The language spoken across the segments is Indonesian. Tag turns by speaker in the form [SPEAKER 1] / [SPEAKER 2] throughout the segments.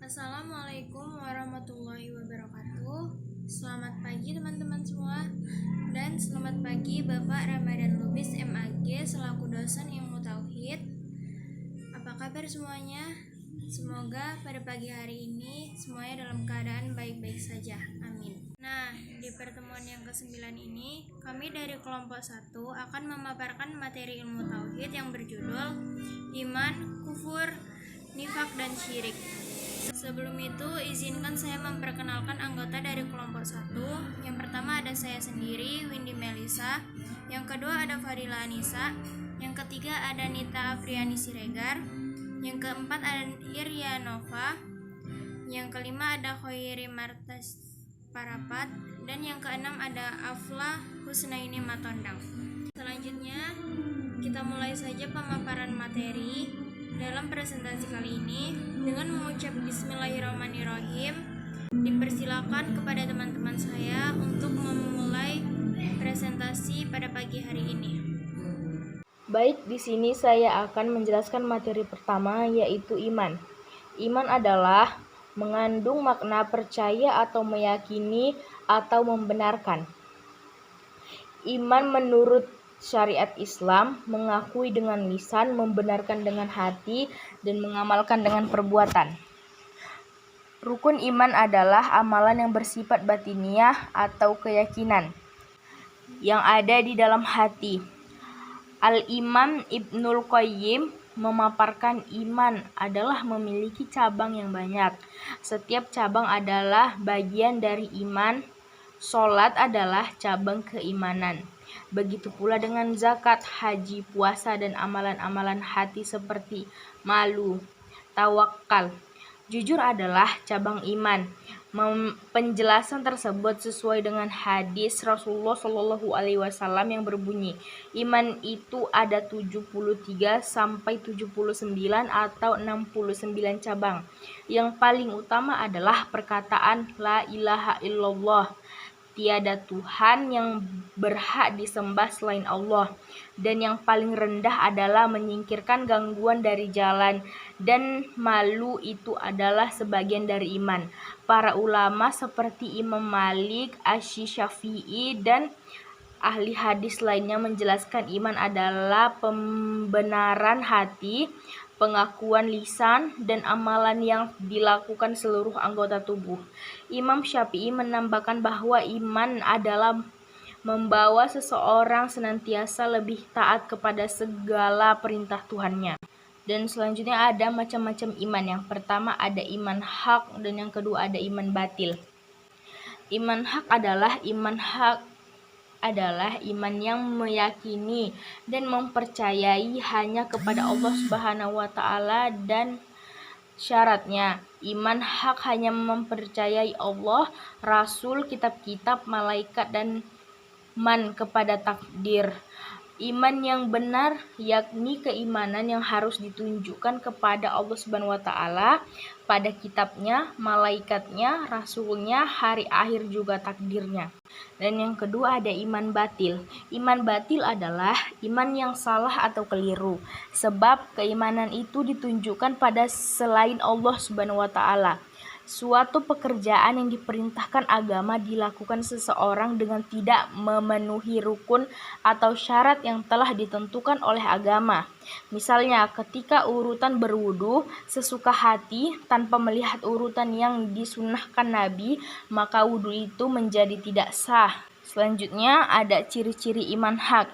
[SPEAKER 1] Assalamualaikum warahmatullahi wabarakatuh. Selamat pagi teman-teman semua. Dan selamat pagi Bapak Ramadan Lubis MAG selaku dosen ilmu tauhid. Apa kabar semuanya? Semoga pada pagi hari ini semuanya dalam keadaan baik-baik saja. Amin. Nah, di pertemuan yang ke-9 ini, kami dari kelompok 1 akan memaparkan materi ilmu tauhid yang berjudul Iman, Kufur, Nifak, dan Syirik. Sebelum itu, izinkan saya memperkenalkan anggota dari kelompok 1. Yang pertama ada saya sendiri, Windy Melisa. Yang kedua ada Fadila Anissa. Yang ketiga ada Nita Afriani Siregar. Yang keempat ada Iryanova. Yang kelima ada Khoiri Martas Parapat. Dan yang keenam ada Afla Husnaini Matondang. Selanjutnya, kita mulai saja pemaparan materi. Dalam presentasi kali ini, dengan mengucap Bismillahirrahmanirrahim, dipersilakan kepada teman-teman saya untuk memulai presentasi pada pagi hari ini.
[SPEAKER 2] Baik, di sini saya akan menjelaskan materi pertama, yaitu iman. Iman adalah mengandung makna percaya atau meyakini atau membenarkan. Iman menurut syariat Islam mengakui dengan lisan, membenarkan dengan hati, dan mengamalkan dengan perbuatan. Rukun iman adalah amalan yang bersifat batiniah atau keyakinan yang ada di dalam hati. Al-Imam Ibnul Qayyim memaparkan iman adalah memiliki cabang yang banyak. Setiap cabang adalah bagian dari iman. Sholat adalah cabang keimanan. Begitu pula dengan zakat, haji, puasa, dan amalan-amalan hati seperti malu, tawakal. Jujur adalah cabang iman. Penjelasan tersebut sesuai dengan hadis Rasulullah SAW yang berbunyi, iman itu ada 73 sampai 79 atau 69 cabang. Yang paling utama adalah perkataan la ilaha illallah, tiada Tuhan yang berhak disembah selain Allah. Dan yang paling rendah adalah menyingkirkan gangguan dari jalan, dan malu itu adalah sebagian dari iman. Para ulama seperti Imam Malik, Asy-Syafi'i, dan ahli hadis lainnya menjelaskan iman adalah pembenaran hati, pengakuan lisan, dan amalan yang dilakukan seluruh anggota tubuh. Imam Syafi'i menambahkan bahwa iman adalah membawa seseorang senantiasa lebih taat kepada segala perintah Tuhannya. Dan selanjutnya ada macam-macam iman. Yang pertama ada iman hak, dan yang kedua ada iman batil. Iman hak adalah iman yang meyakini dan mempercayai hanya kepada Allah Subhanahu wa taala, dan syaratnya iman hak hanya mempercayai Allah, Rasul, kitab-kitab, malaikat, dan kepada takdir. Iman yang benar yakni keimanan yang harus ditunjukkan kepada Allah Subhanahu wa taala, pada kitabnya, malaikatnya, rasulnya, hari akhir, juga takdirnya. Dan yang kedua ada iman batil. Iman batil adalah iman yang salah atau keliru, sebab keimanan itu ditunjukkan pada selain Allah Subhanahu wa taala. Suatu pekerjaan yang diperintahkan agama dilakukan seseorang dengan tidak memenuhi rukun atau syarat yang telah ditentukan oleh agama. Misalnya, ketika urutan berwudu sesuka hati tanpa melihat urutan yang disunnahkan Nabi, maka wudu itu menjadi tidak sah. Selanjutnya ada ciri-ciri iman hak.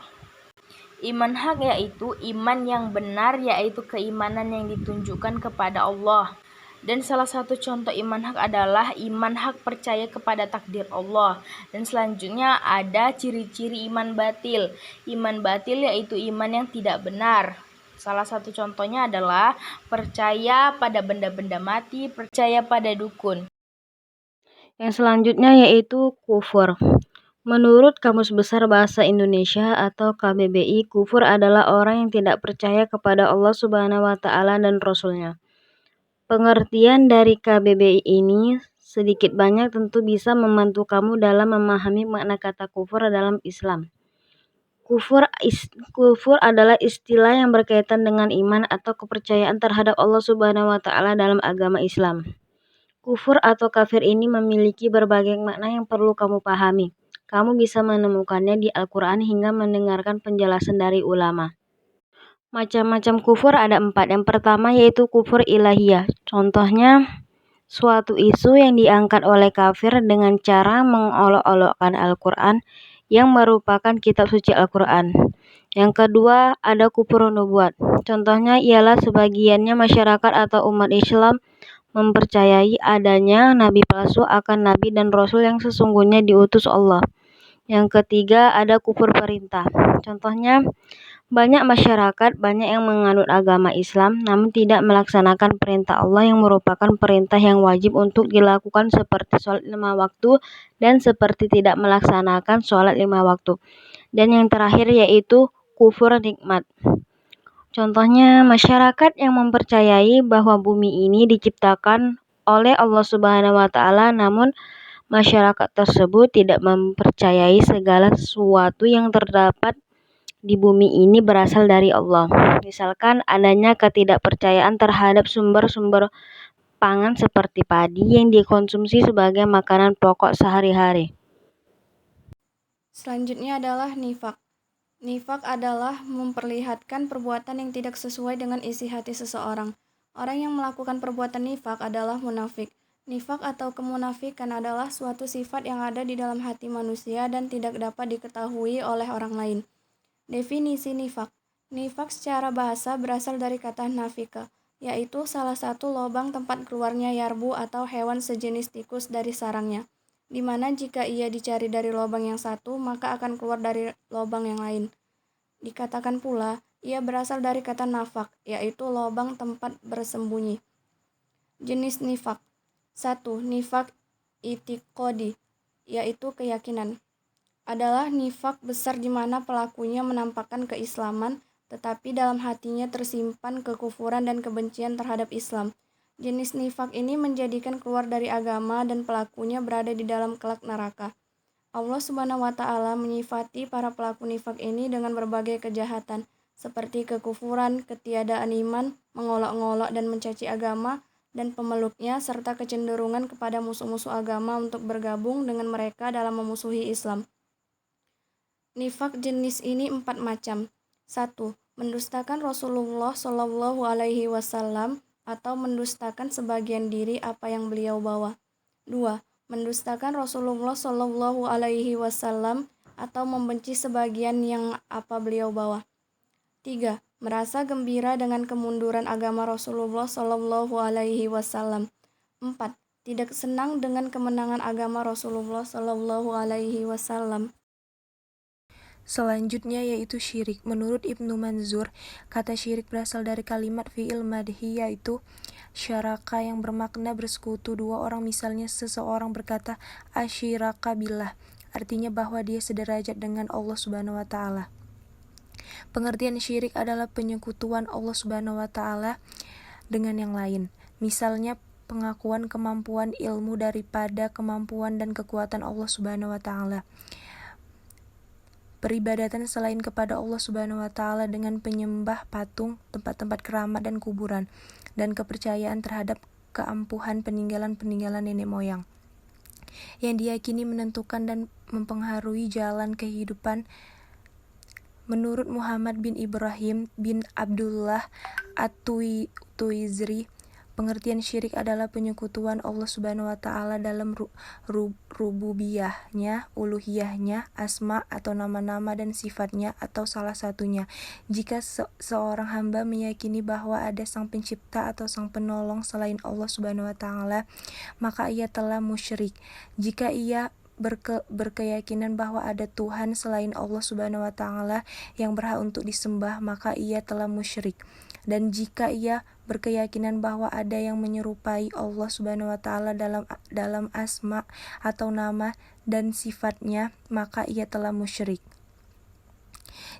[SPEAKER 2] Iman hak yaitu iman yang benar, yaitu keimanan yang ditunjukkan kepada Allah. Dan salah satu contoh iman hak adalah iman hak percaya kepada takdir Allah. Dan selanjutnya ada ciri-ciri iman batil. Iman batil yaitu iman yang tidak benar. Salah satu contohnya adalah percaya pada benda-benda mati, percaya pada dukun.
[SPEAKER 3] Yang selanjutnya yaitu kufur. Menurut Kamus Besar Bahasa Indonesia atau KBBI, kufur adalah orang yang tidak percaya kepada Allah Subhanahu wa taala dan Rasul-Nya. Pengertian dari KBBI ini sedikit banyak tentu bisa membantu kamu dalam memahami makna kata kufur dalam Islam. Kufur adalah istilah yang berkaitan dengan iman atau kepercayaan terhadap Allah Subhanahu wa taala dalam agama Islam. Kufur atau kafir ini memiliki berbagai makna yang perlu kamu pahami. Kamu bisa menemukannya di Al-Quran hingga mendengarkan penjelasan dari ulama. Macam-macam kufur ada 4. Yang pertama yaitu kufur ilahiyah. Contohnya, suatu isu yang diangkat oleh kafir dengan cara mengolok-olokkan Al-Quran yang merupakan kitab suci Al-Quran. Yang kedua ada kufur nubuat. Contohnya ialah sebagiannya masyarakat atau umat Islam mempercayai adanya nabi palsu akan nabi dan rasul yang sesungguhnya diutus Allah. Yang ketiga ada kufur perintah. Contohnya, banyak masyarakat yang menganut agama Islam namun tidak melaksanakan perintah Allah yang merupakan perintah yang wajib untuk dilakukan seperti sholat 5 waktu dan seperti tidak melaksanakan sholat 5 waktu. Dan yang terakhir yaitu kufur nikmat. Contohnya, masyarakat yang mempercayai bahwa bumi ini diciptakan oleh Allah Subhanahu wa Ta'ala, namun masyarakat tersebut tidak mempercayai segala sesuatu yang terdapat di bumi ini berasal dari Allah. Misalkan adanya ketidakpercayaan terhadap sumber-sumber pangan seperti padi yang dikonsumsi sebagai makanan pokok sehari-hari.
[SPEAKER 1] Selanjutnya adalah nifak. Nifak adalah memperlihatkan perbuatan yang tidak sesuai dengan isi hati seseorang. Orang yang melakukan perbuatan nifak adalah munafik. Nifak atau kemunafikan adalah suatu sifat yang ada di dalam hati manusia dan tidak dapat diketahui oleh orang lain. Definisi nifak. Nifak secara bahasa berasal dari kata nafika, yaitu salah satu lubang tempat keluarnya yarbu atau hewan sejenis tikus dari sarangnya, di mana jika ia dicari dari lubang yang satu, maka akan keluar dari lubang yang lain. Dikatakan pula, ia berasal dari kata nafak, yaitu lubang tempat bersembunyi. Jenis nifak. 1. Nifak itiqodi, yaitu keyakinan. Adalah nifak besar di mana pelakunya menampakkan keislaman, tetapi dalam hatinya tersimpan kekufuran dan kebencian terhadap Islam. Jenis nifak ini menjadikan keluar dari agama dan pelakunya berada di dalam kelak neraka. Allah Subhanahu wa Ta'ala menyifati para pelaku nifak ini dengan berbagai kejahatan, seperti kekufuran, ketiadaan iman, mengolok-ngolok dan mencaci agama, dan pemeluknya, serta kecenderungan kepada musuh-musuh agama untuk bergabung dengan mereka dalam memusuhi Islam. Nifak jenis ini 4 macam. 1. Mendustakan Rasulullah Shallallahu Alaihi Wasallam atau mendustakan sebagian diri apa yang beliau bawa. 2. Mendustakan Rasulullah Shallallahu Alaihi Wasallam atau membenci sebagian yang apa beliau bawa. 3. Merasa gembira dengan kemunduran agama Rasulullah Shallallahu Alaihi Wasallam. 4. Tidak senang dengan kemenangan agama Rasulullah Shallallahu Alaihi Wasallam.
[SPEAKER 2] Selanjutnya yaitu syirik. Menurut Ibnu Manzur, kata syirik berasal dari kalimat fi'il madhi, yaitu syaraka yang bermakna bersekutu dua orang. Misalnya seseorang berkata asyiraka billah, artinya bahwa dia sederajat dengan Allah Subhanahu wa Ta'ala. Pengertian syirik adalah penyekutuan Allah Subhanahu wa Ta'ala dengan yang lain. Misalnya pengakuan kemampuan ilmu daripada kemampuan dan kekuatan Allah Subhanahu wa Ta'ala. Peribadatan selain kepada Allah Subhanahu wa Ta'ala dengan penyembah patung, tempat-tempat keramat dan kuburan, dan kepercayaan terhadap keampuhan peninggalan-peninggalan nenek moyang yang diyakini menentukan dan mempengaruhi jalan kehidupan. Menurut Muhammad bin Ibrahim bin Abdullah At-Tuizri, pengertian syirik adalah penyekutuan Allah Subhanahu wa Ta'ala dalam rububiyahnya, uluhiyahnya, asma atau nama-nama dan sifatnya atau salah satunya. Jika seorang hamba meyakini bahwa ada sang pencipta atau sang penolong selain Allah Subhanahu wa Ta'ala, maka ia telah musyrik. Jika ia berkeyakinan bahwa ada Tuhan selain Allah Subhanahu wa Ta'ala yang berhak untuk disembah, maka ia telah musyrik. Dan jika ia berkeyakinan bahwa ada yang menyerupai Allah Subhanahu wa Ta'ala dalam asma atau nama dan sifatnya, maka ia telah musyrik.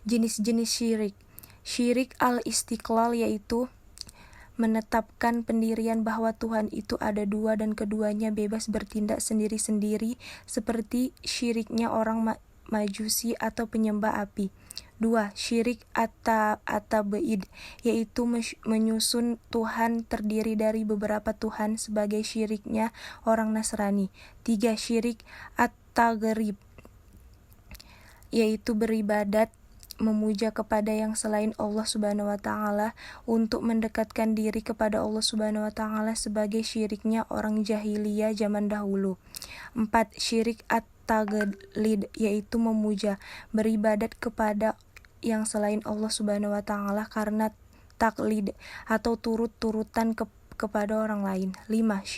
[SPEAKER 2] Jenis-jenis syirik. Syirik al-istiqlal yaitu menetapkan pendirian bahwa Tuhan itu ada dua dan keduanya bebas bertindak sendiri-sendiri, seperti syiriknya orang
[SPEAKER 4] majusi atau penyembah api. 2. Syirik at-tabaid, yaitu menyusun Tuhan terdiri dari beberapa Tuhan sebagai syiriknya orang Nasrani. 3. Syirik at-taghrib, yaitu beribadat memuja kepada yang selain Allah Subhanahu wa taala untuk mendekatkan diri kepada Allah Subhanahu wa taala sebagai syiriknya orang jahiliyah zaman dahulu. 4. Syirik at-taqlid, yaitu memuja, beribadat kepada yang selain Allah Subhanahu wa taala karena taklid atau turut-turutan kepada orang lain. 5.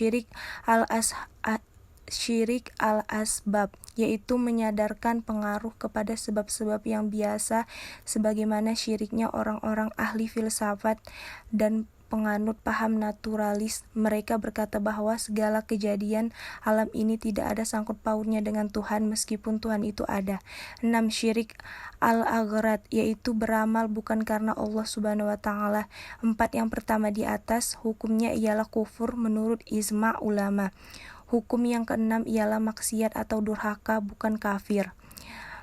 [SPEAKER 4] Syirik al-asbab, yaitu menyadarkan pengaruh kepada sebab-sebab yang biasa, sebagaimana syiriknya orang-orang ahli filsafat dan penganut paham naturalis. Mereka berkata bahwa segala kejadian alam ini tidak ada sangkut pautnya dengan Tuhan meskipun Tuhan itu ada. 6. Syirik al-aghrad, yaitu beramal bukan karena Allah Subhanahu wa taala. 4 yang pertama di atas hukumnya ialah kufur menurut ijma' ulama. Hukum yang keenam ialah maksiat atau durhaka, bukan kafir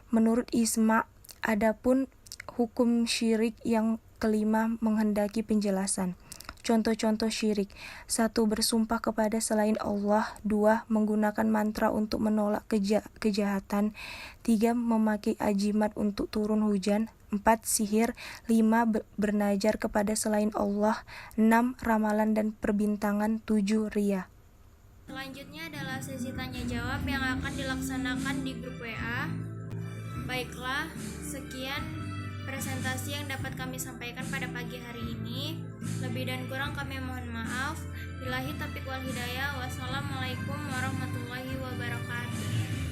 [SPEAKER 4] menurut ijma'. Adapun hukum syirik yang kelima menghendaki penjelasan. Contoh-contoh syirik: 1. Bersumpah kepada selain Allah. 2. Menggunakan mantra untuk menolak kejahatan. 3. Memakai ajimat untuk turun hujan. 4. Sihir. 5. Bernajar kepada selain Allah. 6. Ramalan dan perbintangan. 7. Riya.
[SPEAKER 1] Selanjutnya adalah sesi tanya jawab yang akan dilaksanakan di grup WA. Baiklah, sekian presentasi yang dapat kami sampaikan pada pagi hari ini. Lebih dan kurang kami mohon maaf. Billahi taufiq wal hidayah. Wassalamualaikum warahmatullahi wabarakatuh.